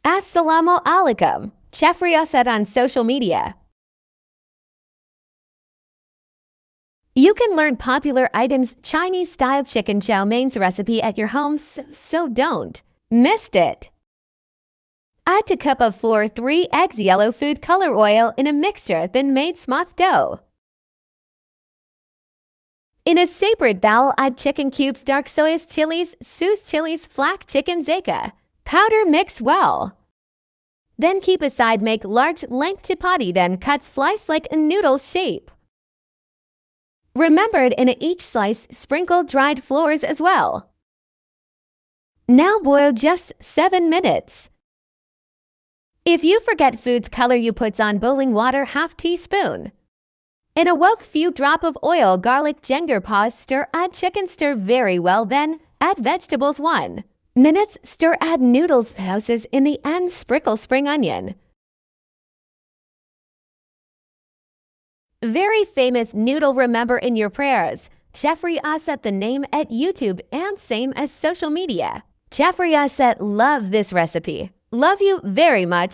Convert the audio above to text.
Assalamu alaikum. Chef Riyasat on social media. You can learn popular items Chinese-style chicken Chowmein's recipe at your home, so don't miss it. Add to cup of flour 3 eggs, yellow food color oil in a mixture, then made smooth dough. In a separate bowl, add chicken cubes, dark soy chilies, Sus chilies, flak chicken zeka. Powder mix well. Then keep aside, make large length chapati, then cut slice like a noodle shape. Remember, in each slice, sprinkle dried flours as well. Now boil just 7 minutes. If you forget food's color, you put on boiling water ½ teaspoon. In a wok, few drop of oil, garlic, ginger paws, stir, add chicken, stir very well, then add vegetables 1 minute, stir, add noodles, sauces, in the end sprinkle spring onion. Very famous noodle, remember in your prayers. Chef Riyasat the name at YouTube and same as social media. Chef Riyasat love this recipe. Love you very much.